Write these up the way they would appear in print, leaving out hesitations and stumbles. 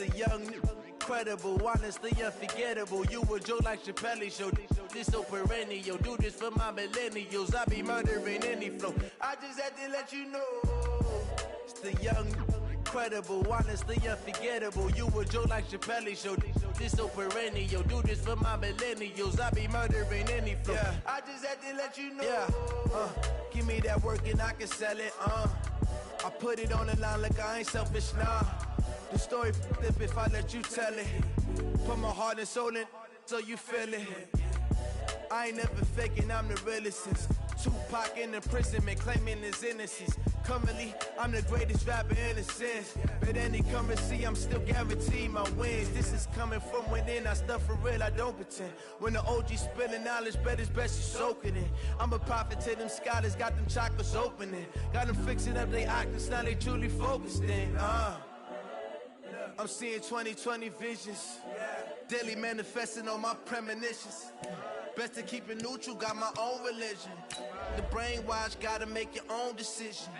the young, incredible, honestly unforgettable. You a joke like Chappelle Show. This so perennial. Do this for my millennials. I be murdering any flow. I just had to let you know. It's the young, incredible, honestly unforgettable. You a joke like Chappelle Show. This so perennial. Do this for my millennials. I be murdering any flow. Yeah. I just had to let you know. Yeah. Give me that work and I can sell it. I put it on the line like I ain't selfish, nah. The story flip if I let you tell it. Put my heart and soul in so you feel it. I ain't never faking, I'm the realest since Tupac in imprisonment, claiming his innocence. Currently, I'm the greatest rapper in a sense. But any currency, I'm still guaranteed my wins. This is coming from within, I stuff for real, I don't pretend. When the OG spilling knowledge, bet it's best you soak it in. I'm a prophet to them scholars, got them chakras opening. Got them fixing up their octaves, now they truly focused in. I'm seeing 2020 visions. Daily manifesting on my premonitions. Best to keep it neutral, got my own religion. The brainwash, gotta make your own decision.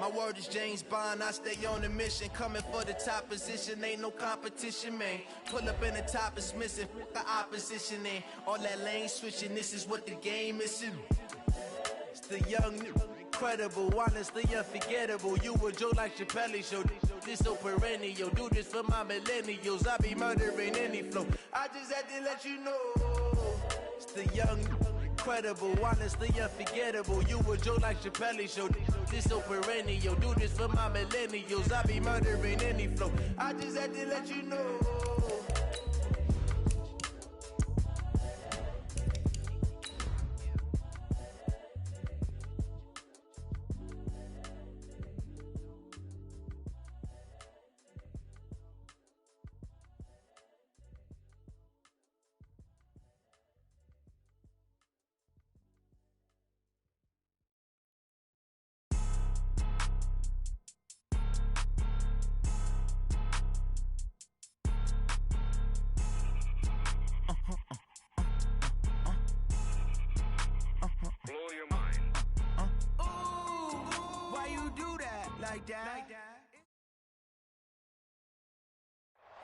My word is James Bond, I stay on a mission. Coming for the top position, ain't no competition, man. Pull up in the top, it's missing, the opposition ain't. All that lane switching, this is what the game is. It's the young, incredible, honestly unforgettable. You a joke like Chappelle Show. This so perennial. Do this for my millennials. I be murdering any flow. I just had to let you know. It's the young, incredible, honestly unforgettable. You a joke like Chappelle Show. This so perennial. Do this for my millennials. I be murdering any flow. I just had to let you know.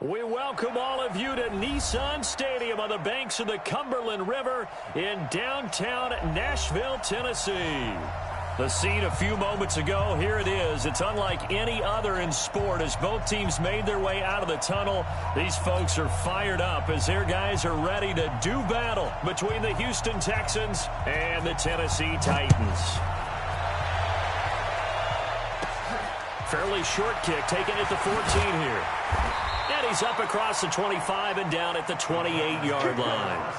We welcome all of you to Nissan Stadium on the banks of the Cumberland River in downtown Nashville, Tennessee. The scene a few moments ago, here it is. It's unlike any other in sport as both teams made their way out of the tunnel. These folks are fired up as their guys are ready to do battle between the Houston Texans and the Tennessee Titans. Fairly short kick taken at the 14 here. And he's up across the 25 and down at the 28-yard line.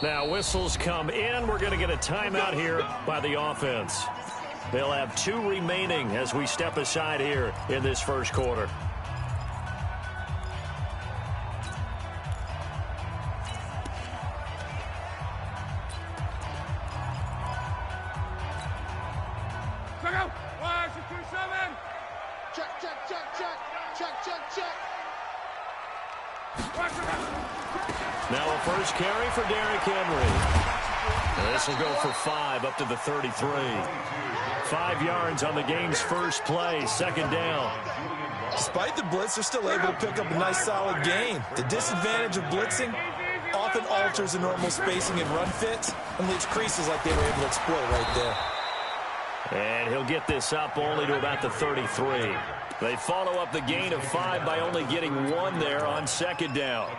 Now whistles come in. We're going to get a timeout here by the offense. They'll have 2 remaining as we step aside here in this first quarter. Now a first carry for Derrick Henry. This will go for 5 up to the 33. 5 yards on the game's first play, second down. Despite the blitz, they're still able to pick up a nice solid gain. The disadvantage of blitzing often alters the normal spacing and run fits and leaves creases like they were able to exploit right there. And he'll get this up only to about the 33. They follow up the gain of 5 by only getting 1 there on second down.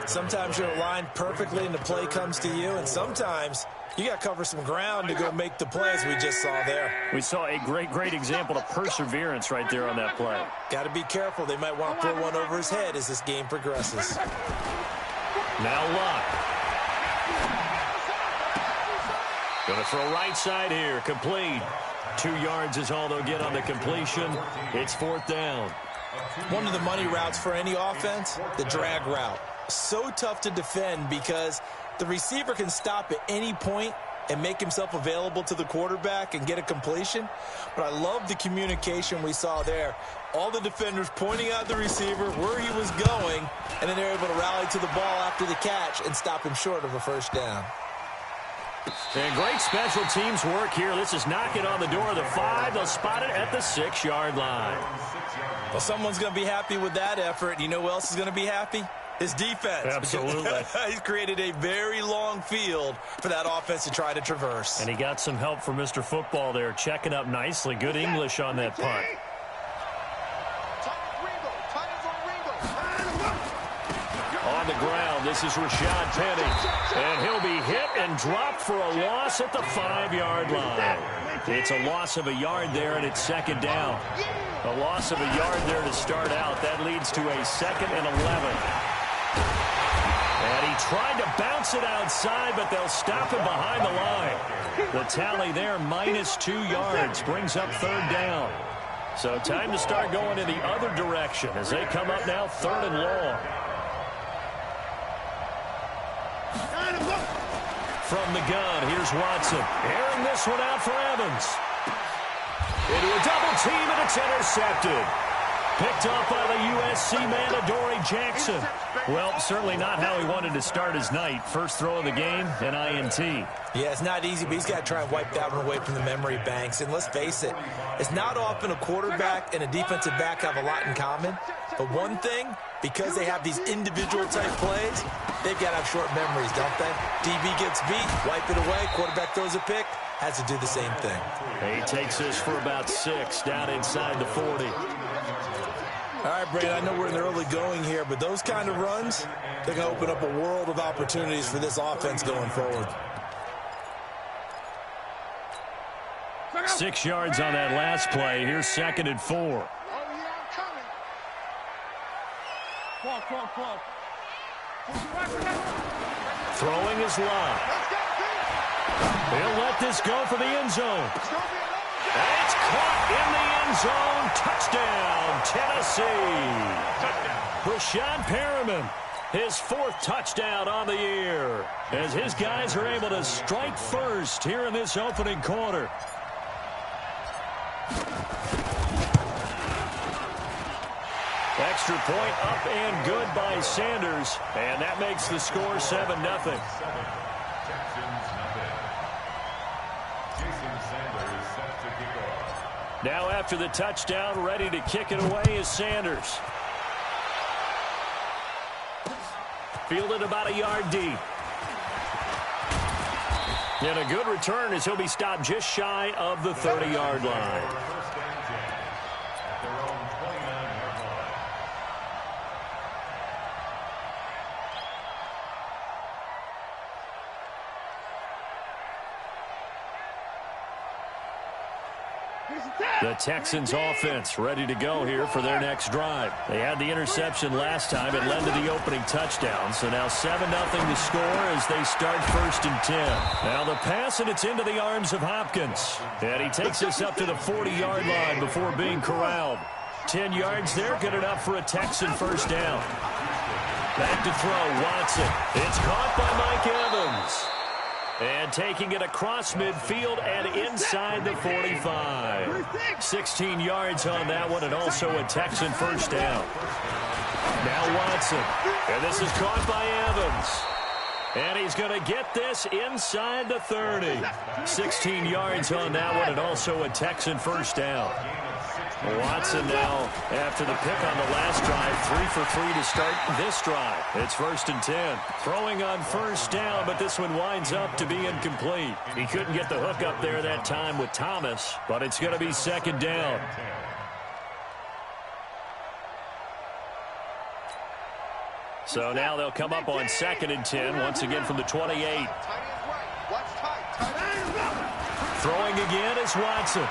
Sometimes you're aligned perfectly and the play comes to you, and sometimes you got to cover some ground to go make the plays we just saw there. We saw a great example of perseverance right there on that play. Got to be careful. They might want to throw one over his head as this game progresses. Now Luck. Going to throw right side here, complete. 2 yards is all they'll get on the completion. It's 4th down. One of the money routes for any offense, the drag route. So tough to defend because the receiver can stop at any point and make himself available to the quarterback and get a completion. But I love the communication we saw there. All the defenders pointing out the receiver, where he was going, and then they're able to rally to the ball after the catch and stop him short of a first down. And great special teams work here. This is knocking on the door of the 5. They'll spot it at the 6-yard line. Well, someone's going to be happy with that effort. You know who else is going to be happy? His defense. Absolutely. He's created a very long field for that offense to try to traverse. And he got some help from Mr. Football there, checking up nicely. Good English on that punt. On the ground, this is Rashad Penny. And he'll be hit and dropped for a loss at the 5-yard line. It's a loss of a yard there, and it's second down. A loss of a yard there to start out. That leads to a 2nd and 11. And he tried to bounce it outside, but they'll stop him behind the line. The tally there, -2 yards, brings up 3rd down. So time to start going in the other direction as they come up now 3rd and long. From the gun, here's Watson. Airing this one out for Evans. Into a double team, and it's intercepted. Picked up by the USC man, Adoree Jackson. Well, certainly not how he wanted to start his night. First throw of the game, an INT. Yeah, it's not easy, but he's got to try and wipe that one away from the memory banks. And let's face it, it's not often a quarterback and a defensive back have a lot in common. But one thing, because they have these individual type plays, they've got to have short memories, don't they? DB gets beat, wipe it away, quarterback throws a pick, has to do the same thing. He takes this for about 6 down inside the 40. All right, Brad, I know we're in the early going here, but those kind of runs, they're going to open up a world of opportunities for this offense going forward. 6 yards on that last play. Here's 2nd and 4. Throwing is Love. He'll let this go for the end zone. And it's caught in the end zone. Touchdown, Tennessee. Rashad Perriman, his 4th touchdown on the year, as his guys are able to strike first here in this opening quarter. Extra point up and good by Sanders, and that makes the score 7-0. Now after the touchdown, ready to kick it away is Sanders. Fielded about a yard deep. And a good return as he'll be stopped just shy of the 30-yard line. The Texans offense ready to go here for their next drive. They had the interception last time. It led to the opening touchdown. So now 7-0 the score as they start 1st and 10. Now the pass, and it's into the arms of Hopkins. And he takes us up to the 40-yard line before being corralled. 10 yards there, good enough for a Texan first down. Back to throw, Watson. It's caught by Mike Evans. And taking it across midfield and inside the 45. 16 yards on that one, and also a Texan first down. Now Watson. And this is caught by Evans. And he's going to get this inside the 30. 16 yards on that one, and also a Texan first down. Watson now, after the pick on the last drive, 3 for 3 to start this drive. It's 1st and 10. Throwing on first down, but this one winds up to be incomplete. He couldn't get the hook up there that time with Thomas, but it's going to be 2nd down. So now they'll come up on 2nd and 10, once again from the 28. Throwing again is Watson.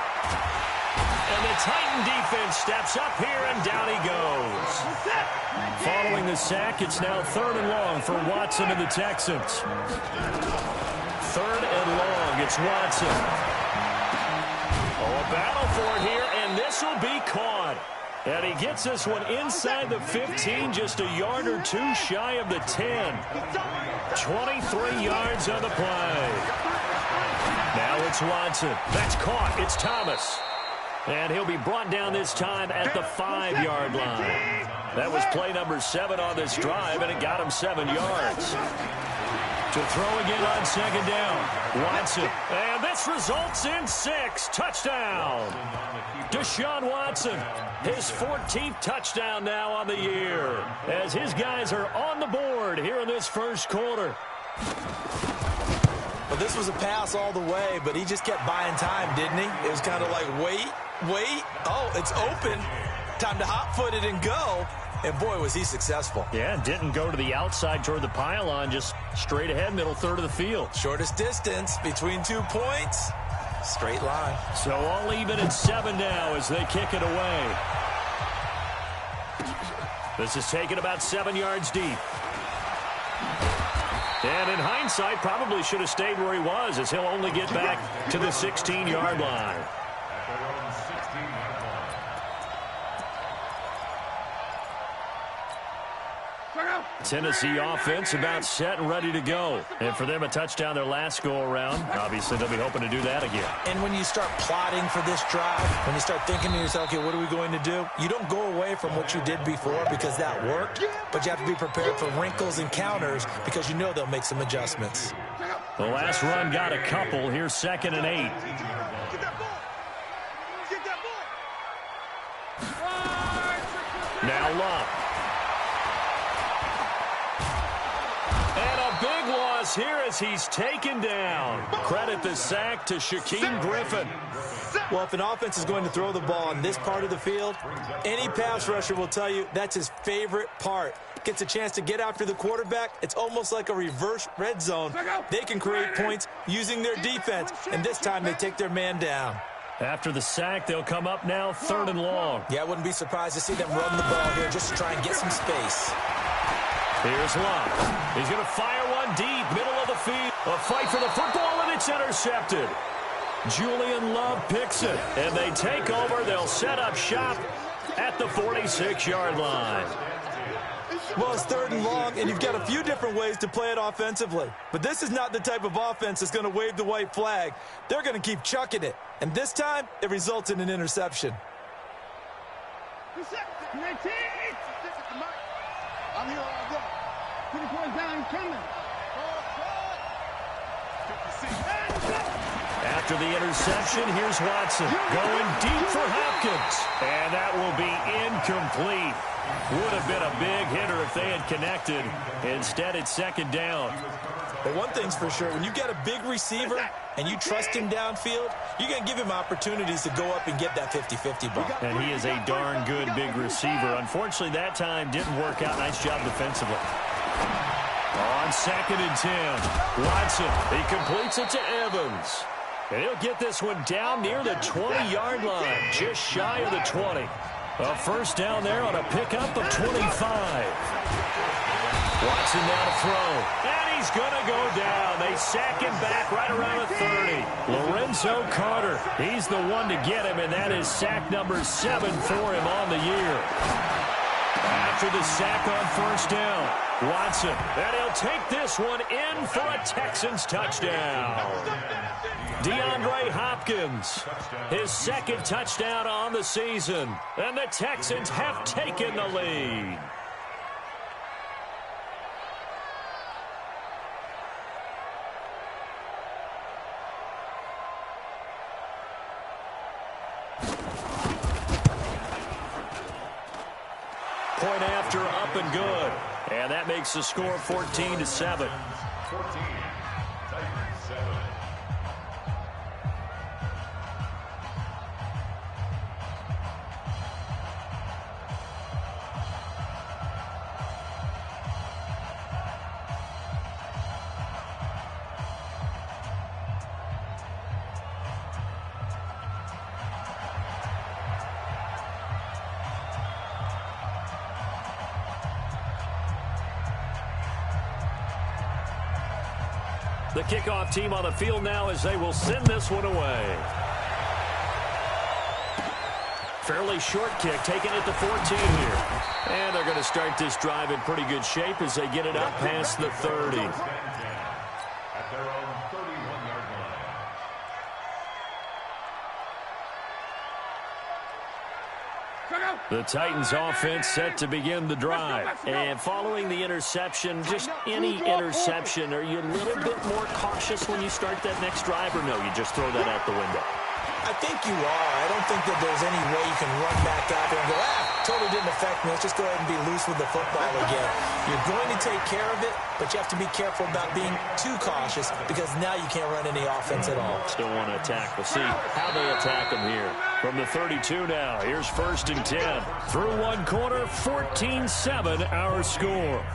And the Titan defense steps up here, and down he goes. Following the sack, it's now 3rd and long for Watson and the Texans. 3rd and long, it's Watson. Oh, a battle for it here, and this will be caught. And he gets this one inside the 15, just a yard or two shy of the 10. 23 yards on the play. Now it's Watson. That's caught. It's Thomas. And he'll be brought down this time at the 5-yard line. That was play number 7 on this drive, and it got him 7 yards. To throw again on second down. Watson. And this results in 6. Touchdown. Deshaun Watson. His 14th touchdown now on the year. As his guys are on the board here in this first quarter. Well, this was a pass all the way, but he just kept buying time, didn't he? It was kind of like, wait. Oh, it's open. Time to hot-foot it and go. And, boy, was he successful. Yeah, didn't go to the outside toward the pylon, just straight ahead, middle third of the field. Shortest distance between 2 points. Straight line. So all even at 7 now as they kick it away. This is taken about 7 yards deep. And in hindsight, probably should have stayed where he was, as he'll only get back to the 16-yard line. Tennessee offense about set and ready to go. And for them, a touchdown their last go-around. Obviously, they'll be hoping to do that again. And when you start plotting for this drive, when you start thinking to yourself, okay, what are we going to do? You don't go away from what you did before because that worked, but you have to be prepared for wrinkles and counters because you know they'll make some adjustments. The last run got a couple. Here's 2nd and 8. Now Love. Big loss here as he's taken down. Credit the sack to Shaquem Griffin. Well, if an offense is going to throw the ball on this part of the field, any pass rusher will tell you that's his favorite part. Gets a chance to get after the quarterback. It's almost like a reverse red zone. They can create points using their defense, and this time they take their man down. After the sack, they'll come up now 3rd and long. Yeah, I wouldn't be surprised to see them run the ball here just to try and get some space. Here's Love. He's going to fire one deep, middle of the field. A fight for the football, and it's intercepted. Julian Love picks it, and they take over. They'll set up shop at the 46-yard line. Well, it's 3rd and long, and you've got a few different ways to play it offensively. But this is not the type of offense that's going to wave the white flag. They're going to keep chucking it. And this time, it results in an interception. I'm here all day. 20 points down, coming. After the interception, here's Watson going deep for Hopkins. And that will be incomplete. Would have been a big hitter if they had connected. Instead, it's 2nd down. But one thing's for sure, when you got a big receiver and you trust him downfield, you're going to give him opportunities to go up and get that 50-50 ball. And he is a darn good big receiver. Unfortunately, that time didn't work out. Nice job defensively. On 2nd and 10, Watson, he completes it to Evans. And he'll get this one down near the 20-yard line, just shy of the 20. A first down there on a pickup of 25. Watson now to throw. And he's going to go down. They sack him back right around the 30. Lorenzo Carter, he's the one to get him, and that is sack number 7 for him on the year. After the sack on first down, Watson, and he'll take this one in for a Texans touchdown. DeAndre Hopkins, his 2nd touchdown on the season, and the Texans have taken the lead. Point after, up and good. And that makes the score 14-7. The kickoff team on the field now as they will send this one away. Fairly short kick, taking it to 14 here. And they're going to start this drive in pretty good shape as they get it up past the 30. At their own 31-yard line. The Titans offense set to begin the drive. And following the interception, just any interception, are you a little bit more cautious when you start that next drive, or no, you just throw that out the window? I think you are. I don't think that there's any way you can run back out there and go, totally didn't affect me. Let's just go ahead and be loose with the football again. You're going to take care of it, but you have to be careful about being too cautious because now you can't run any offense at all. Still want to attack. We'll see how they attack them here. From the 32 now, here's 1st and 10. Through one quarter, 14-7 our score.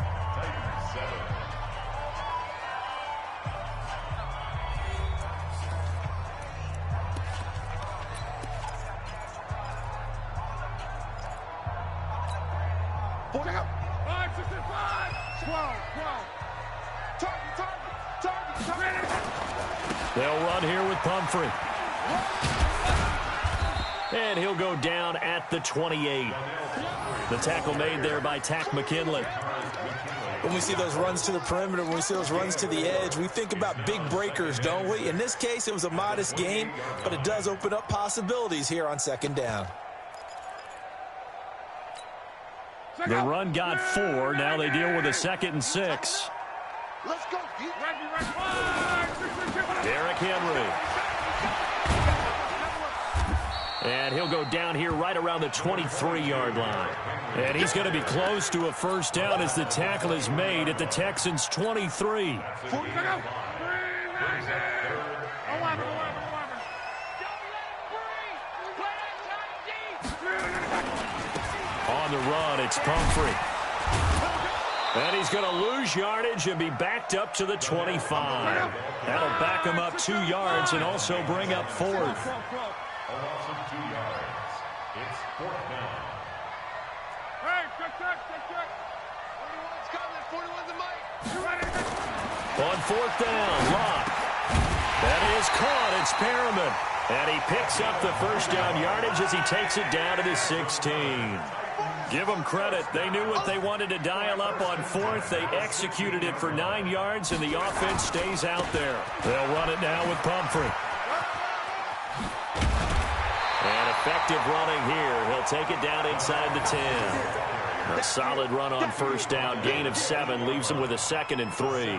They'll run here with Pumphrey. And he'll go down at the 28. The tackle made there by Tack McKinley. When we see those runs to the perimeter, when we see those runs to the edge, we think about big breakers, don't we? In this case, it was a modest gain, but it does open up possibilities here on 2nd down. The run got 4. Now they deal with a 2nd and 6. Let's go. Derrick Henry. And he'll go down here right around the 23-yard line. And he's going to be close to a 1st down as the tackle is made at the Texans' 23. On the run, it's Pumphrey. And he's going to lose yardage and be backed up to the 25. That'll back him up 2 yards and also bring up 4th. A loss of 2 yards. It's 4th down. Hey, check. 41's coming. 41's the mic. On 4th down, Locke. That is caught. It's Perriman. And he picks up the 1st down yardage as he takes it down to the 16. Give them credit. They knew what they wanted to dial up on 4th. They executed it for 9 yards, and the offense stays out there. They'll run it now with Pumphrey. And effective running here. He'll take it down inside the 10. A solid run on 1st down. Gain of 7 leaves him with a 2nd and 3.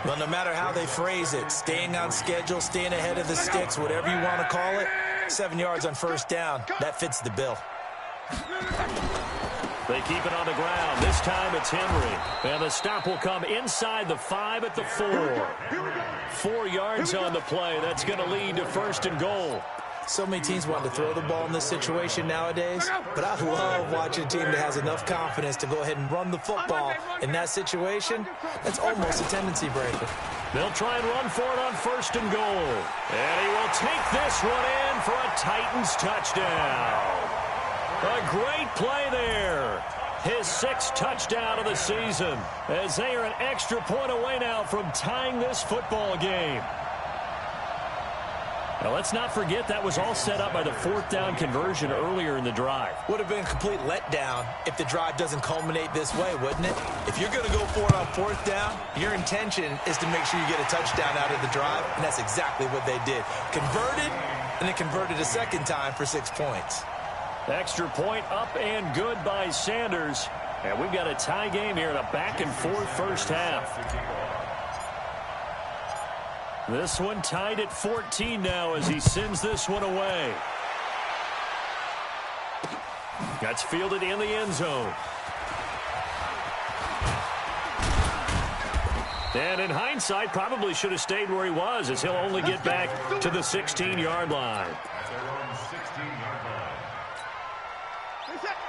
Well, no matter how they phrase it, staying on schedule, staying ahead of the sticks, whatever you want to call it, 7 yards on 1st down, that fits the bill. They keep it on the ground. This time it's Henry. And the stop will come inside the 5 at the 4. 4 yards on the play. That's going to lead to 1st and goal. So many teams want to throw the ball in this situation nowadays, but I love watching a team that has enough confidence to go ahead and run the football. In that situation, that's almost a tendency breaker. They'll try and run for it on 1st and goal. And he will take this one in for a Titans touchdown. A great play there. His 6th touchdown of the season as they are an extra point away now from tying this football game. Now, let's not forget that was all set up by the 4th down conversion earlier in the drive. Would have been a complete letdown if the drive doesn't culminate this way, wouldn't it? If you're going to go for it on 4th down, your intention is to make sure you get a touchdown out of the drive, and that's exactly what they did. Converted, and then converted a 2nd time for 6 points. Extra point up and good by Sanders. And we've got a tie game here in a back-and-forth 1st half. This one tied at 14 now as he sends this one away. That's fielded in the end zone. And in hindsight, probably should have stayed where he was as he'll only get back to the 16-yard line.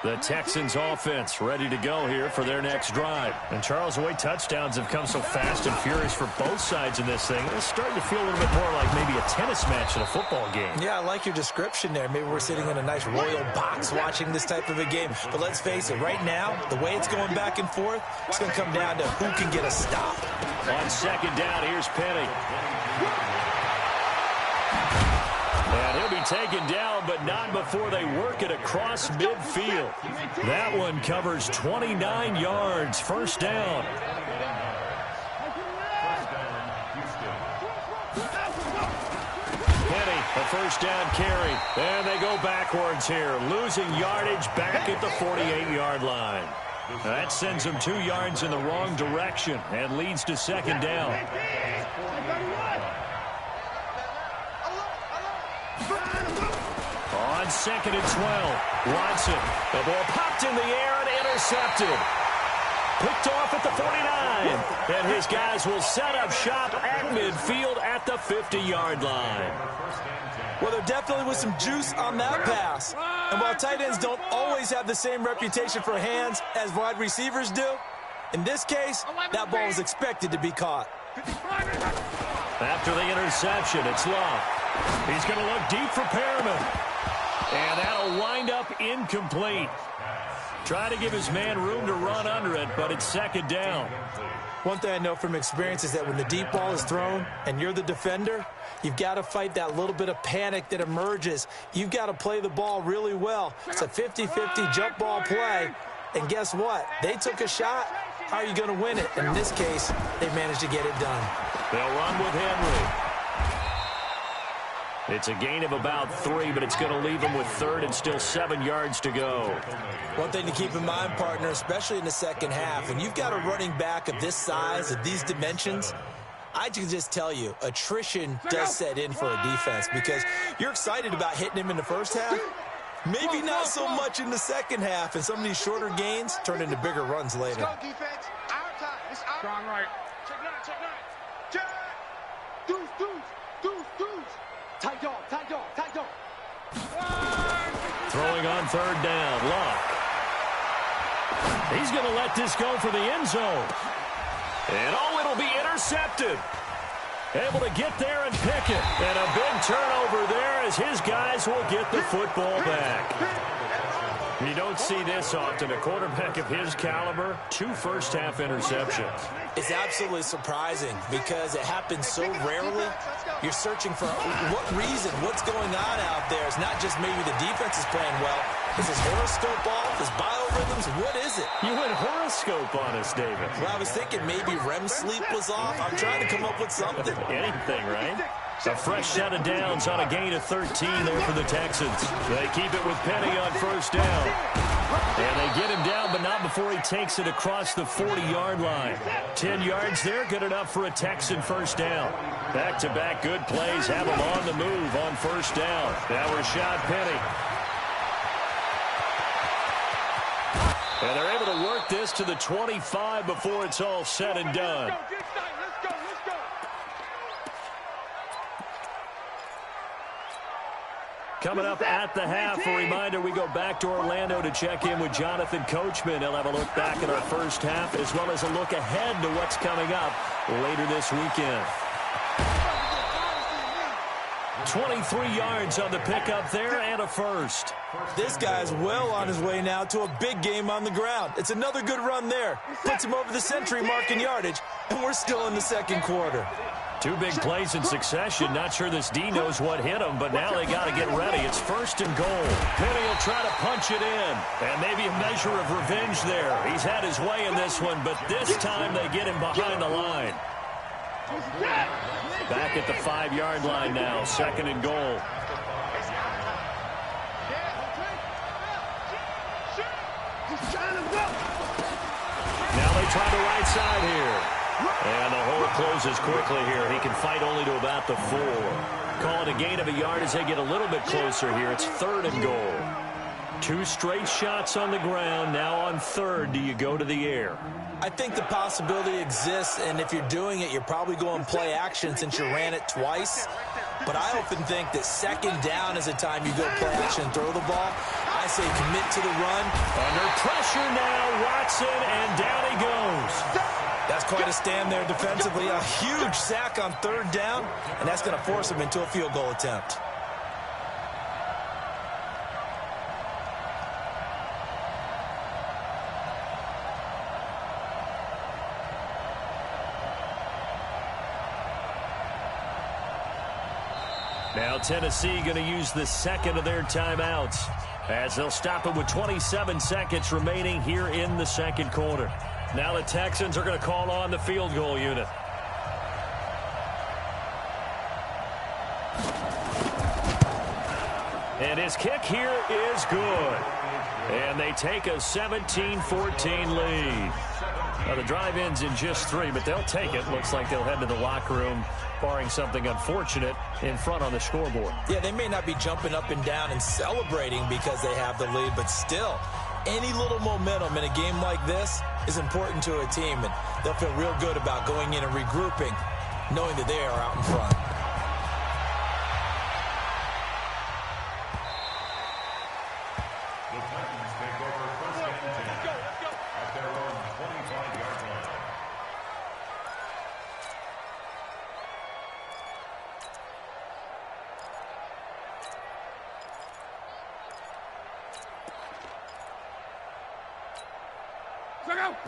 The Texans offense ready to go here for their next drive. And Charles, the way touchdowns have come so fast and furious for both sides in this thing, it's starting to feel a little bit more like maybe a tennis match in a football game. Yeah, I like your description there. Maybe we're sitting in a nice royal box watching this type of a game. But let's face it, right now, the way it's going back and forth, it's going to come down to who can get a stop. On 2nd down, here's Penny. And he'll be taken down, but not before they work it across midfield. That one covers 29 yards. First down. Penny, a first down carry. And they go backwards here, losing yardage back at the 48-yard line. That sends them 2 yards in the wrong direction and leads to second down. On second and 12, Watson. The ball popped in the air and intercepted. Picked off at the 49. And his guys will set up shop at midfield at the 50-yard line. Well, there definitely was some juice on that pass. And while tight ends don't always have the same reputation for hands as wide receivers do, in this case, that ball was expected to be caught. After the interception, it's Love. He's going to look deep for Perriman. And that'll wind up incomplete. Try to give his man room to run under it, but it's second down. One thing I know from experience is that when the deep ball is thrown and you're the defender, you've got to fight that little bit of panic that emerges. You've got to play the ball really well. It's a 50-50 jump ball play. And guess what? They took a shot. How are you going to win it? In this case, they managed to get it done. They'll run with Henry. It's a gain of about 3, but it's going to leave them with third and still 7 yards to go. One thing to keep in mind, partner, especially in the second half, when you've got a running back of this size, of these dimensions, I can just tell you, attrition does set in for a defense because you're excited about hitting him in the first half. Maybe not so much in the second half, and some of these shorter gains turn into bigger runs later. Let's go, defense. Our time. It's our Strong right. Check nine, check nine. Check. Deuce, deuce, deuce, deuce. Tight dog, tight dog, tight dog. Throwing on third down, Locke. He's going to let this go for the end zone. And it'll be intercepted. Able to get there and pick it. And a big turnover there as his guys will get the football back. You don't see this often. A quarterback of his caliber, 2 first-half interceptions. It's absolutely surprising because it happens so rarely. You're searching for what reason, what's going on out there. It's not just maybe the defense is playing well. Is his horoscope off? Is biorhythms? What is it? You went horoscope on us, David. Well, I was thinking maybe REM sleep was off. I'm trying to come up with something. Anything, right? A fresh set of downs on a gain of 13 there for the Texans. They keep it with Penny on first down. And they get him down, but not before he takes it across the 40-yard line. 10 yards there, good enough for a Texan first down. Back-to-back good plays have him on the move on first down. Now Rashad Penny. And they're able to work this to the 25 before it's all said and done. Coming up at the half, a reminder, we go back to Orlando to check in with Jonathan Coachman. He'll have a look back at our first half as well as a look ahead to what's coming up later this weekend. 23 yards on the pickup there and a first. This guy's well on his way now to a big game on the ground. It's another good run there. Puts him over the century mark in yardage, and we're still in the second quarter. 2 big plays in succession. Not sure this D knows what hit him, but now they got to get ready. It's first and goal. Penny will try to punch it in. And maybe a measure of revenge there. He's had his way in this one, but this time they get him behind the line. Back at the 5-yard line now. Second and goal. Now they try the right side here. And the hole closes quickly here. He can fight only to about the 4. Call it a gain of a yard as they get a little bit closer here. It's third and goal. 2 straight shots on the ground. Now on third, do you go to the air? I think the possibility exists, and if you're doing it, you're probably going play action since you ran it twice. But I often think that second down is the time you go play action and throw the ball. I say commit to the run. Under pressure now, Watson, and down he goes. That's quite a stand there defensively. A huge sack on third down, and that's going to force him into a field goal attempt. Now Tennessee going to use the second of their timeouts as they'll stop it with 27 seconds remaining here in the second quarter. Now the Texans are going to call on the field goal unit. And his kick here is good. And they take a 17-14 lead. Now the drive ends in just 3, but they'll take it. Looks like they'll head to the locker room, barring something unfortunate in front on the scoreboard. Yeah, they may not be jumping up and down and celebrating because they have the lead, but still, any little momentum in a game like this is important to a team, and they'll feel real good about going in and regrouping, knowing that they are out in front.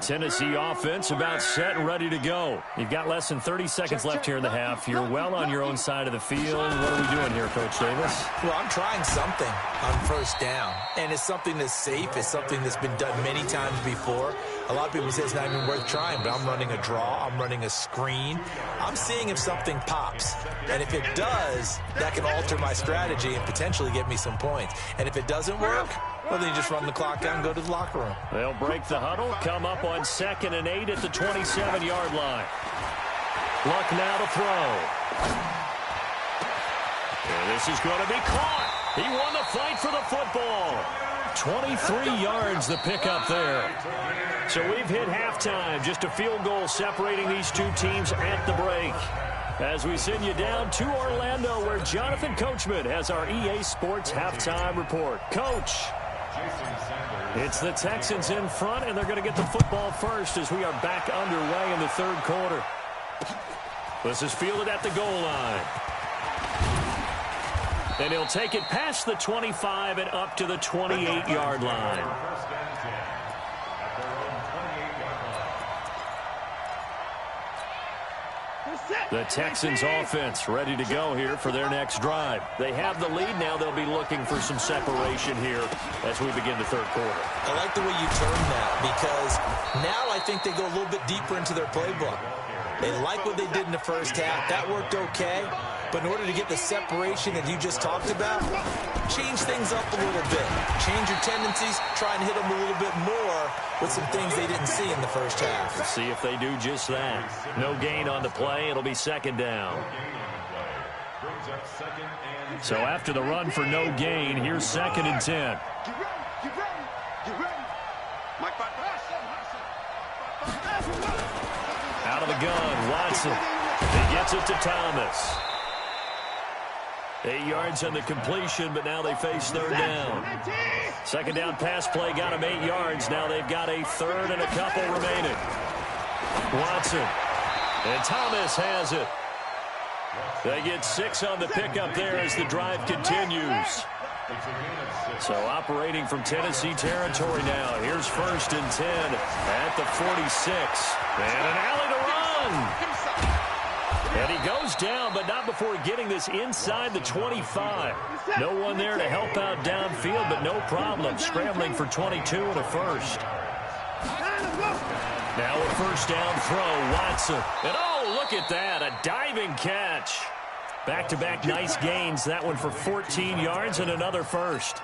Tennessee offense about set and ready to go. You've got less than 30 seconds left here in the half. You're well on your own side of the field. What are we doing here, Coach Davis? Well, I'm trying something on first down, and it's something that's safe. It's something that's been done many times before. A lot of people say it's not even worth trying, but I'm running a draw. I'm running a screen. I'm seeing if something pops, and if it does, that can alter my strategy and potentially get me some points. And if it doesn't work, well, then you just run the clock down and go to the locker room. They'll break the huddle, come up on 2nd and 8 at the 27-yard line. Luck now to throw. And this is going to be caught. He won the fight for the football. 23 yards the pickup there. So we've hit halftime. Just a field goal separating these two teams at the break. As we send you down to Orlando, where Jonathan Coachman has our EA Sports halftime report. Coach. It's the Texans in front, and they're going to get the football first as we are back underway in the third quarter. This is fielded at the goal line. And he'll take it past the 25 and up to the 28-yard line. The Texans offense ready to go here for their next drive. They have the lead now. They'll be looking for some separation here as we begin the third quarter. I like the way you term that, because now I think they go a little bit deeper into their playbook. They like what they did in the first half. That worked okay. But in order to get the separation that you just talked about, change things up a little bit. Change your tendencies. Try and hit them a little bit more with some things they didn't see in the first half. Let's see if they do just that. No gain on the play. It'll be 2nd down. So after the run for no gain, here's 2nd and 10. Out of the gun, Watson. He gets it to Thomas. 8 yards on the completion, but now they face 3rd down. 2nd down pass play got them 8 yards. Now they've got a 3rd and a couple remaining. Watson. And Thomas has it. They get 6 on the pickup there as the drive continues. So operating from Tennessee territory now. Here's 1st and 10 at the 46. And an alley to run. And he goes down, but not before getting this inside the 25. No one there to help out downfield, but no problem. Scrambling for 22 and a 1st. Now a 1st down throw, Watson. And oh, look at that, a diving catch. Back-to-back nice gains. That one for 14 yards and another 1st.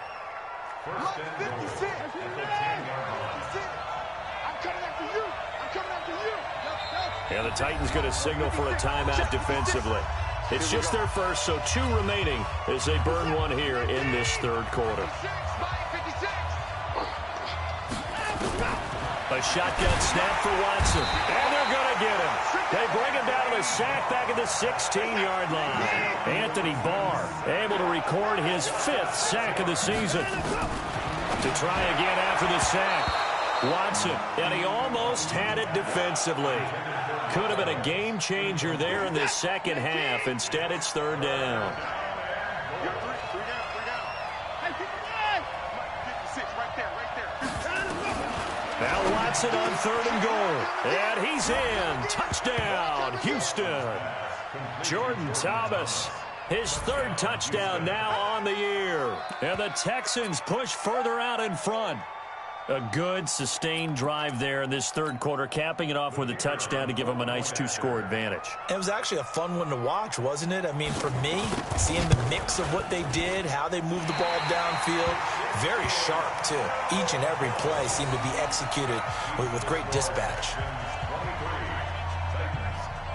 And the Titans going to signal for a timeout defensively. It's just their first, so 2 remaining as they burn one here in this third quarter. A shotgun snap for Watson. And they're going to get him. They bring him down to a sack back at the 16-yard line. Anthony Barr able to record his 5th sack of the season. To try again after the sack. Watson, and he almost had it defensively. Could have been a game changer there in the second half. Instead, it's 3rd down. Now Watson on 3rd and goal. And he's in. Touchdown, Houston. Jordan Thomas His third touchdown now on the year. And the Texans push further out in front. A good, sustained drive there in this third quarter, capping it off with a touchdown to give them a nice 2-score advantage. It was actually a fun one to watch, wasn't it? I mean, for me, seeing the mix of what they did, how they moved the ball downfield, very sharp, too. Each and every play seemed to be executed with great dispatch.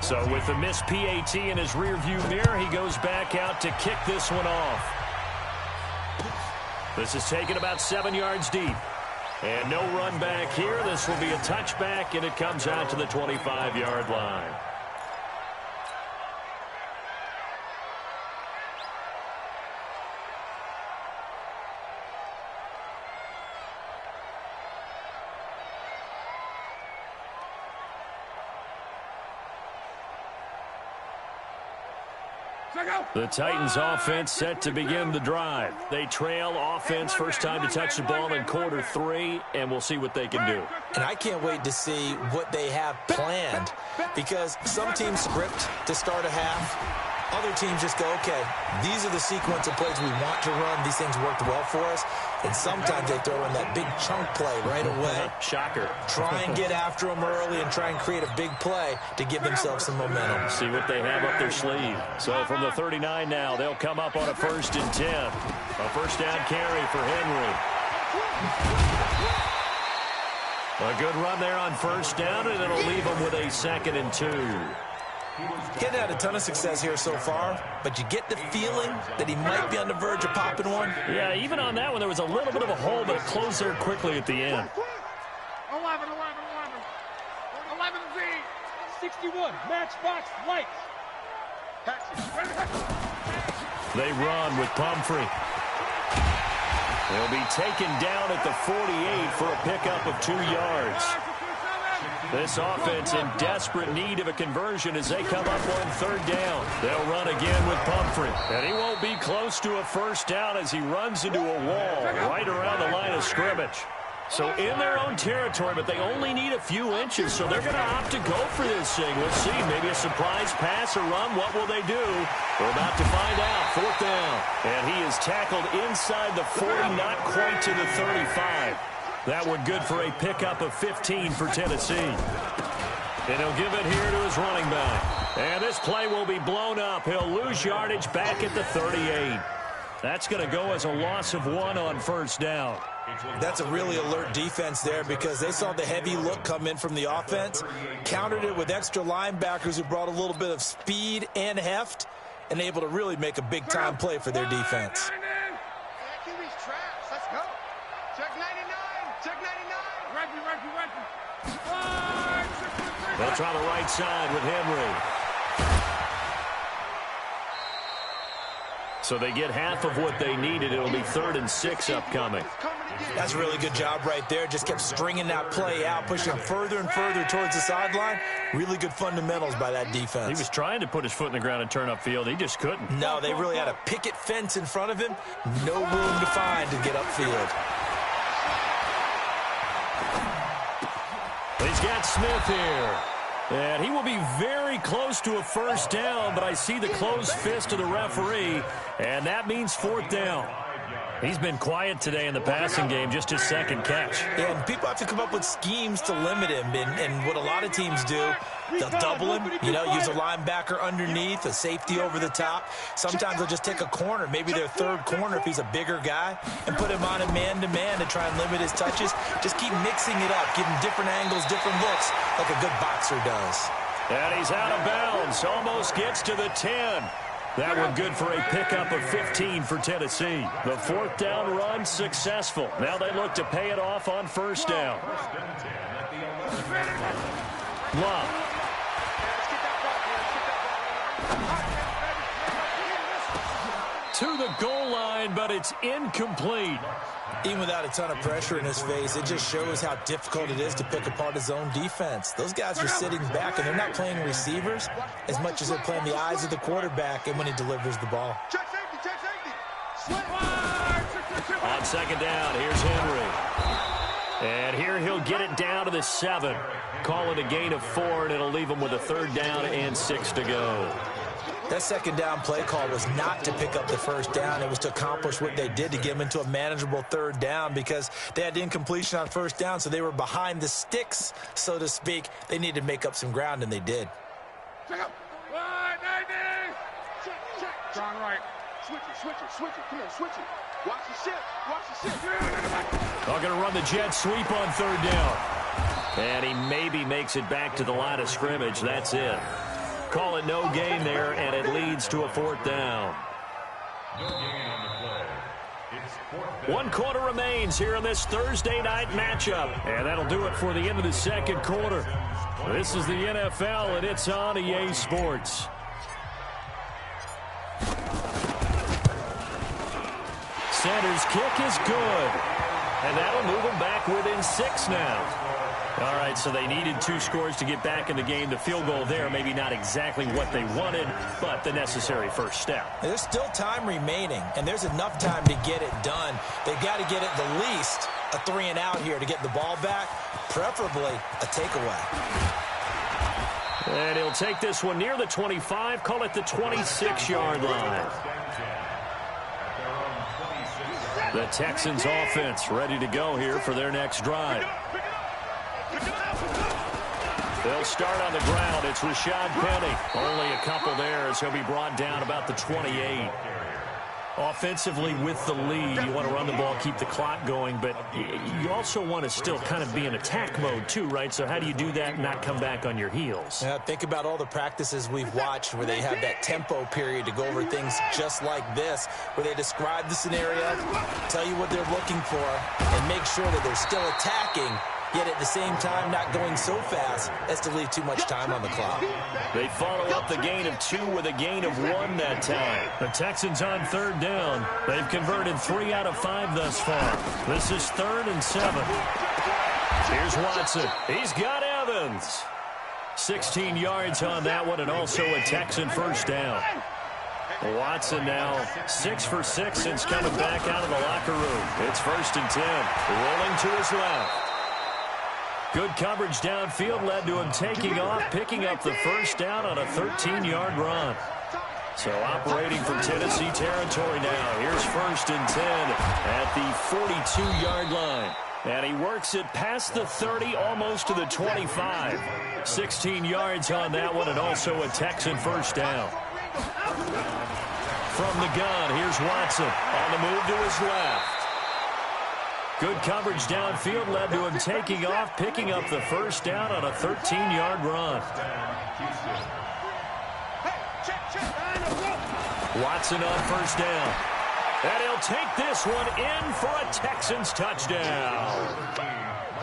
So with the missed PAT in his rearview mirror, he goes back out to kick this one off. This is taken about 7 yards deep. And no run back here. This will be a touchback, and it comes out to the 25-yard line. The Titans offense set to begin the drive. They trail offense first time to touch the ball in quarter 3, and we'll see what they can do. And I can't wait to see what they have planned, because some teams script to start a half. Other teams just go, okay, these are the sequence of plays we want to run. These things worked well for us. And sometimes they throw in that big chunk play right away. Shocker. Try and get after them early and try and create a big play to give themselves some momentum. See what they have up their sleeve. So from the 39 now, they'll come up on a 1st and 10. A first down carry for Henry. A good run there on first down, and it'll leave them with a 2nd and 2. He hadn't had a ton of success here so far, but you get the feeling that he might be on the verge of popping one. Yeah, even on that one, there was a little bit of a hole, but it closed there quickly at the end. 11, 11Z, 61, matchbox lights. They run with Pumphrey. They'll be taken down at the 48 for a pickup of 2 yards. This offense in desperate need of a conversion as they come up on 3rd down. They'll run again with Pumphrey. And he won't be close to a first down as he runs into a wall right around the line of scrimmage. So in their own territory, but they only need a few inches, so they're going to opt to go for this thing. We'll see. Maybe a surprise pass or run. What will they do? We're about to find out. 4th down. And he is tackled inside the 40, not quite to the 35. That one good for a pickup of 15 for Tennessee. And he'll give it here to his running back. And this play will be blown up. He'll lose yardage back at the 38. That's going to go as a loss of 1 on first down. That's a really alert defense there because they saw the heavy look come in from the offense, countered it with extra linebackers who brought a little bit of speed and heft, and able to really make a big-time play for their defense. They'll try the right side with Henry. So they get half of what they needed. It'll be 3rd and 6 upcoming. That's a really good job right there. Just kept stringing that play out, pushing further and further towards the sideline. Really good fundamentals by that defense. He was trying to put his foot in the ground and turn upfield. He just couldn't. No, they really had a picket fence in front of him. No room to find to get upfield. He's got Smith here. And he will be very close to a first down, but I see the closed fist of the referee, and that means 4th down. He's been quiet today in the passing game, just his 2nd catch. And people have to come up with schemes to limit him, and what a lot of teams do, they'll double him, use a linebacker underneath, a safety over the top. Sometimes they'll just take a corner, maybe their 3rd corner if he's a bigger guy, and put him on a man-to-man to try and limit his touches. Just keep mixing it up, give him different angles, different looks, like a good boxer does. And he's out of bounds, almost gets to the 10. That one good for a pickup of 15 for Tennessee. The 4th down run successful. Now they look to pay it off on first down. Love. To the goal line, but it's incomplete. Even without a ton of pressure in his face, it just shows how difficult it is to pick apart his own defense. Those guys are sitting back, and they're not playing receivers as much as they're playing the eyes of the quarterback and when he delivers the ball. Check safety, check safety. On 2nd down, here's Henry. And here he'll get it down to the 7. Call it a gain of 4, and it'll leave him with a 3rd down and 6 to go. That second down play call was not to pick up the first down. It was to accomplish what they did to get them into a manageable third down because they had incompletion on first down, so they were behind the sticks, so to speak. They needed to make up some ground, and they did. Check up. Check. Strong right. Switch it. Come on, switch it. Watch the ship. They're going to run the jet sweep on third down. And he maybe makes it back to the line of scrimmage. That's it. Call it no gain there, and it leads to a fourth down. No gain on the play. It's fourth down. 1 quarter remains here in this Thursday night matchup. And that'll do it for the end of the second quarter. This is the NFL, and it's on EA Sports. Center's kick is good. And that'll move them back within 6 now. All right, so they needed 2 scores to get back in the game. The field goal there, maybe not exactly what they wanted, but the necessary first step. There's still time remaining, and there's enough time to get it done. They've got to get at the least a 3-and-out here to get the ball back, preferably a takeaway. And he'll take this one near the 25, call it the 26-yard line. The Texans offense ready to go here for their next drive. They'll start on the ground. It's Rashad Penny. Only a couple there as he'll be brought down about the 28. Offensively with the lead, you want to run the ball, keep the clock going, but you also want to still kind of be in attack mode too, right? So how do you do that and not come back on your heels? Yeah, think about all the practices we've watched where they have that tempo period to go over things just like this, where they describe the scenario, tell you what they're looking for, and make sure that they're still attacking, yet at the same time not going so fast as to leave too much time on the clock. They follow up the gain of 2 with a gain of 1 that time. The Texans on third down. They've converted 3 out of 5 thus far. This is 3rd and 7. Here's Watson. He's got Evans. 16 yards on that one, and also a Texan first down. Watson now 6 for 6 since coming back out of the locker room. It's 1st and 10. Rolling to his left. Good coverage downfield led to him taking off, picking up the first down on a 13-yard run. So operating from Tennessee territory now. Here's 1st and 10 at the 42-yard line. And he works it past the 30, almost to the 25. 16 yards on that one, and also a Texan first down. From the gun, here's Watson on the move to his left. Good coverage downfield led to him taking off, picking up the first down on a 13-yard run. Watson on first down. And he'll take this one in for a Texans touchdown.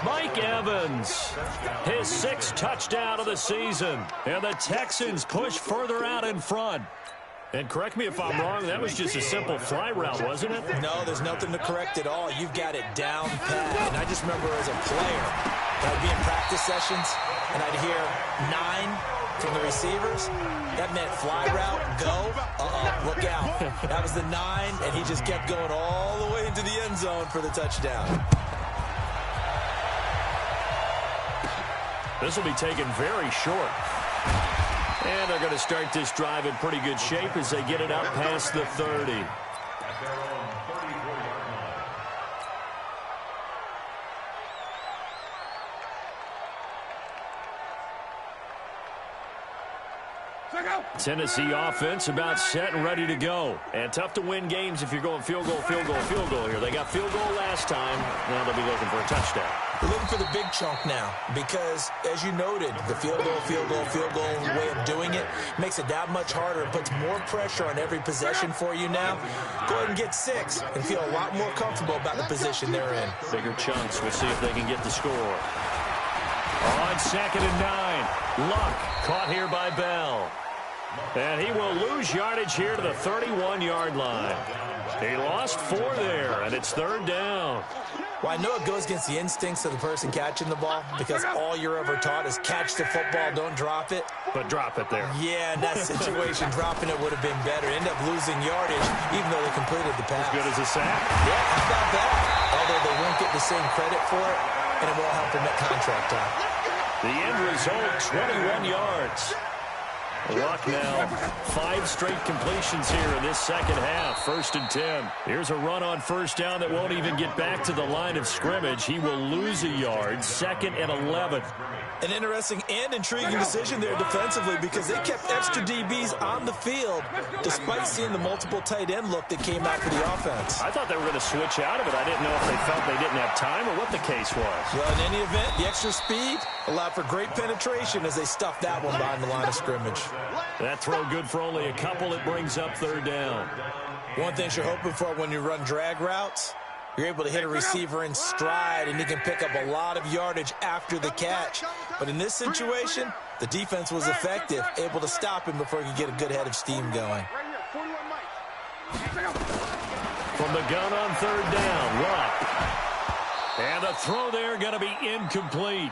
Mike Evans, his 6th touchdown of the season. And the Texans push further out in front. And correct me if I'm wrong, that was just a simple fly route, wasn't it? No, there's nothing to correct at all. You've got it down pat. And I just remember as a player, I'd be in practice sessions, and I'd hear 9 from the receivers. That meant fly route, go, look out. That was the 9, and he just kept going all the way into the end zone for the touchdown. This will be taken very short. And they're going to start this drive in pretty good shape as they get it up past the 30. Tennessee offense about set and ready to go. And tough to win games if you're going field goal here. They got field goal last time. Now they'll be looking for a touchdown. They're looking for the big chunk now because, as you noted, the field goal way of doing it makes it that much harder. It puts more pressure on every possession for you now. Go ahead and get 6 and feel a lot more comfortable about the position they're in. Bigger chunks. We'll see if they can get the score. On 2nd and 9. Luck caught here by Bell. And he will lose yardage here to the 31-yard line. He lost 4 there, and it's 3rd down. Well, I know it goes against the instincts of the person catching the ball because all you're ever taught is catch the football, don't drop it. But drop it there. Yeah, in that situation, dropping it would have been better. End up losing yardage, even though they completed the pass. As good as a sack? Yeah, how about that? Although they won't get the same credit for it, and it won't help them at contract time. The end result, 21 yards. Luck now. 5 straight completions here in this second half. 1st and 10. Here's a run on first down that won't even get back to the line of scrimmage. He will lose a yard. 2nd and 11. An interesting and intriguing decision there defensively because they kept extra DBs on the field despite seeing the multiple tight end look that came out for the offense. I thought they were going to switch out of it. I didn't know if they felt they didn't have time or what the case was. Well, in any event, the extra speed allowed for great penetration as they stuffed that one behind the line of scrimmage. That throw good for only a couple. It brings up 3rd down. One thing you're hoping for when you run drag routes, you're able to hit a receiver in stride, and he can pick up a lot of yardage after the catch. But in this situation, the defense was effective, able to stop him before he could get a good head of steam going. From the gun on 3rd down, Luck. And the throw there going to be incomplete.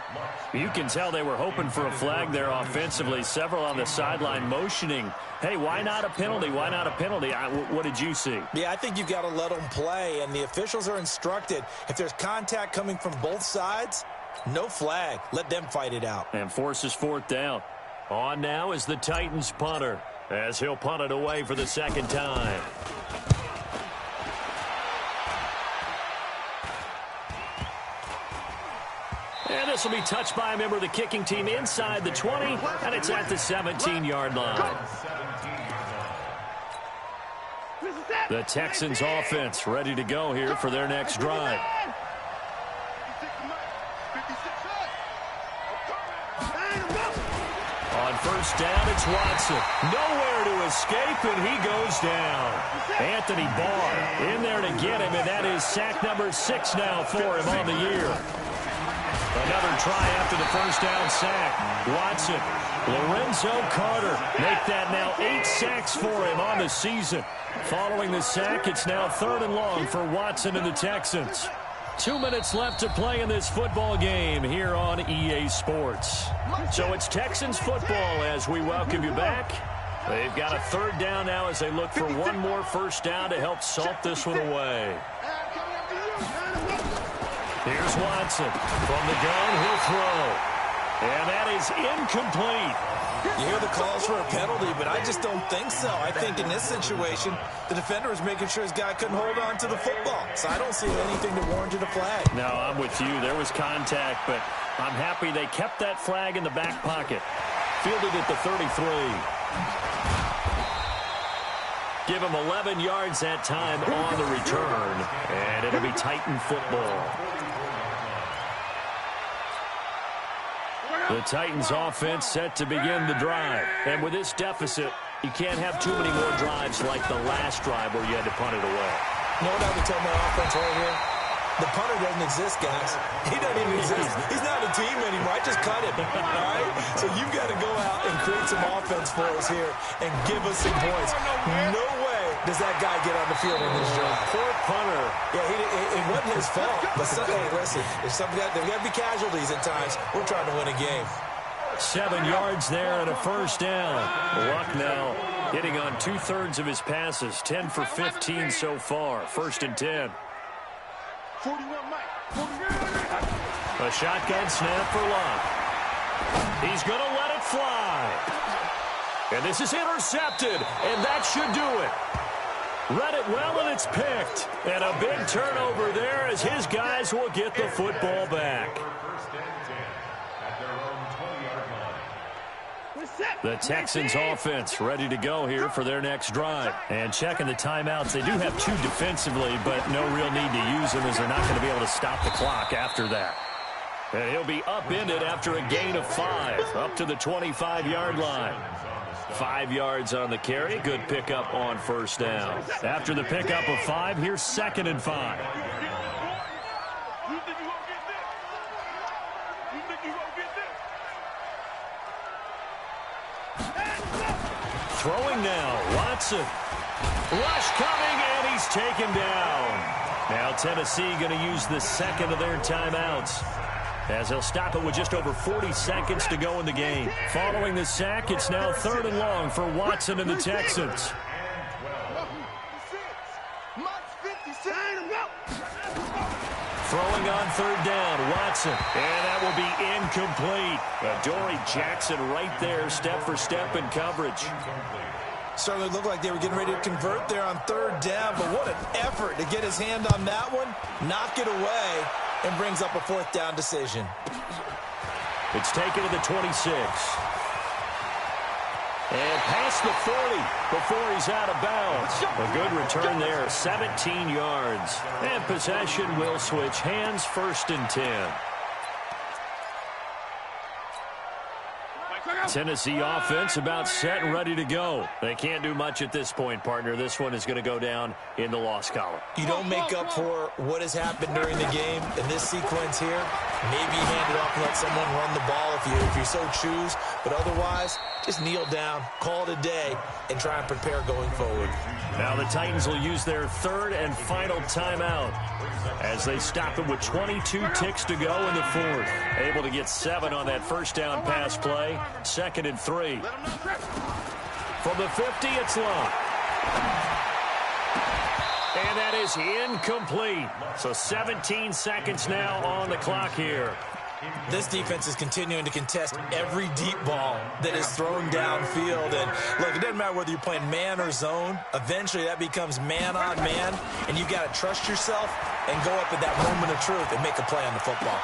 You can tell they were hoping for a flag there offensively. Several on the sideline motioning, hey, why not a penalty? Why not a penalty? What did you see? Yeah, I think you've got to let them play, and the officials are instructed. If there's contact coming from both sides, no flag. Let them fight it out. And forces 4th down. On now is the Titans punter as he'll punt it away for the 2nd time. And this will be touched by a member of the kicking team inside the 20, and it's at the 17-yard line. The Texans offense ready to go here for their next drive. On 1st down, it's Watson. Nowhere to escape, and he goes down. Anthony Barr in there to get him, and that is sack number 6 now for him on the year. Another try after the 1st down sack. Watson, Lorenzo Carter make that now 8 sacks for him on the season. Following the sack, it's now 3rd and long for Watson and the Texans. 2 minutes left to play in this football game here on EA Sports. So it's Texans football as we welcome you back. They've got a 3rd down now as they look for one more 1st down to help salt this one away. Here's Watson. From the gun, he'll throw. And that is incomplete. You hear the calls for a penalty, but I just don't think so. I think in this situation, the defender was making sure his guy couldn't hold on to the football. So I don't see anything that warranted a flag. No, I'm with you. There was contact, but I'm happy they kept that flag in the back pocket. Fielded at the 33. Give him 11 yards that time on the return, and it'll be Titan football. The Titans offense set to begin the drive. And with this deficit, you can't have too many more drives like the last drive where you had to punt it away. You know what I would tell my offense right here? The punter doesn't exist, guys. He doesn't even exist. He's not a team anymore. I just cut him. All right? So you've got to go out and create some offense for us here and give us some points. No way does that guy get on the field in this drive. Poor punter. Yeah, it wasn't his fault. But hey, listen, there's got to be casualties at times. We're trying to win a game. 7 yards there and a 1st down. Luck now hitting on 2/3 of his passes. 10 for 15 so far. 1st and 10. 41, Mike. 41. A shotgun snap for Luck. He's going to let it fly. And this is intercepted, and that should do it. Read it well, and it's picked. And a big turnover there as his guys will get the football back. The Texans offense ready to go here for their next drive. And checking the timeouts, they do have 2 defensively, but no real need to use them as they're not going to be able to stop the clock after that. And he'll be upended after a gain of 5, up to the 25-yard line. 5 yards on the carry. Good pickup on 1st down. After the pickup of 5, here's 2nd and 5. Throwing now, Watson. Rush coming, and he's taken down. Now Tennessee going to use the 2nd of their timeouts, as they'll stop it with just over 40 seconds to go in the game. Following the sack, it's now 3rd and long for Watson and the Texans. Throwing on third down, Watson. And that will be incomplete. Adoree Jackson right there, step for step in coverage. Certainly looked like they were getting ready to convert there on third down, but what an effort to get his hand on that one, knock it away, and brings up a fourth down decision. It's taken to the 26. And past the 40 before he's out of bounds. A good return there, 17 yards. And possession will switch hands, 1st and 10. Tennessee offense about set and ready to go. They can't do much at this point, partner. This one is going to go down in the loss column. You don't make up for what has happened during the game in this sequence here. Maybe hand it off and let someone run the ball if you so choose. But otherwise, just kneel down, call it a day, and try and prepare going forward. Now the Titans will use their 3rd and final timeout as they stop it with 22 ticks to go in the 4th. Able to get 7 on that first down pass play. 2nd and 3. From the 50, it's long. And that is incomplete. So 17 seconds now on the clock here. This defense is continuing to contest every deep ball that is thrown downfield. And look, it doesn't matter whether you're playing man or zone. Eventually, that becomes man on man, and you've got to trust yourself and go up at that moment of truth and make a play on the football.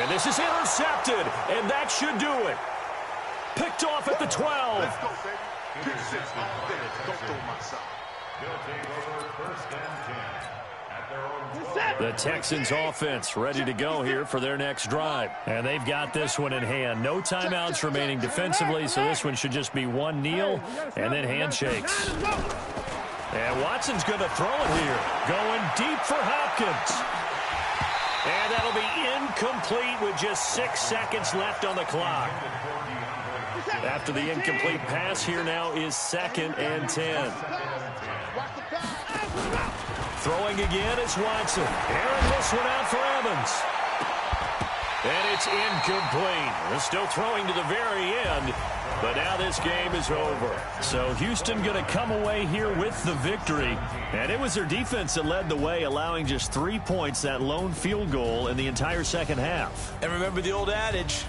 And this is intercepted, and that should do it. Picked off at the 12. Let's go, baby. Pick 6 all day. Don't throw my side. They'll take over 1st and 10. The Texans offense ready to go here for their next drive. And they've got this one in hand. No timeouts remaining defensively, so this one should just be one kneel and then handshakes. And Watson's going to throw it here. Going deep for Hopkins. And that'll be incomplete with just 6 seconds left on the clock. After the incomplete pass, here now is 2nd and 10. Throwing again is Watson. Airing this one out for Evans. And it's incomplete. They're still throwing to the very end, but now this game is over. So Houston going to come away here with the victory. And it was their defense that led the way, allowing just 3 points, that lone field goal in the entire second half. And remember the old adage,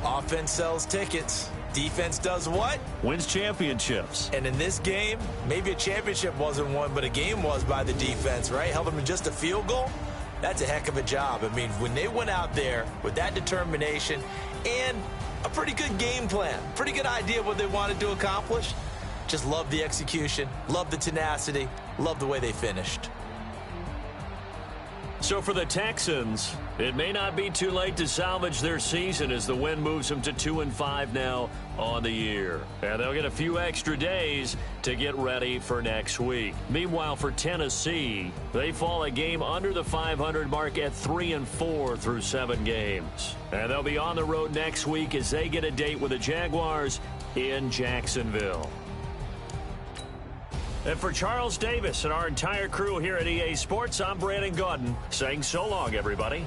offense sells tickets. Defense does what? Wins championships. And in this game, maybe a championship wasn't won, but a game was by the defense, right? Held them to just a field goal. That's a heck of a job. I mean, when they went out there with that determination and a pretty good game plan, pretty good idea of what they wanted to accomplish, just love the execution, love the tenacity, love the way they finished. So for the Texans, it may not be too late to salvage their season as the win moves them to 2-5 now on the year. And they'll get a few extra days to get ready for next week. Meanwhile, for Tennessee, they fall a game under the 500 mark at 3-4 through 7 games. And they'll be on the road next week as they get a date with the Jaguars in Jacksonville. And for Charles Davis and our entire crew here at EA Sports, I'm Brandon Gaudin saying so long, everybody.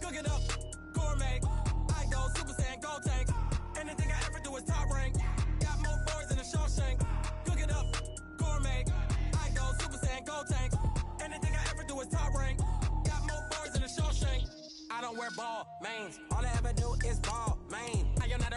cook it up, gourmet. I go Super Saiyan, go tank. Anything I ever do is top rank. Got more boys in the Shawshank. Cook it up, gourmet. I go Super Saiyan, go tank. Anything I ever do is top rank. Got more boys in the Shawshank. I don't wear ball, mains. All I ever do is ball, main. I am not a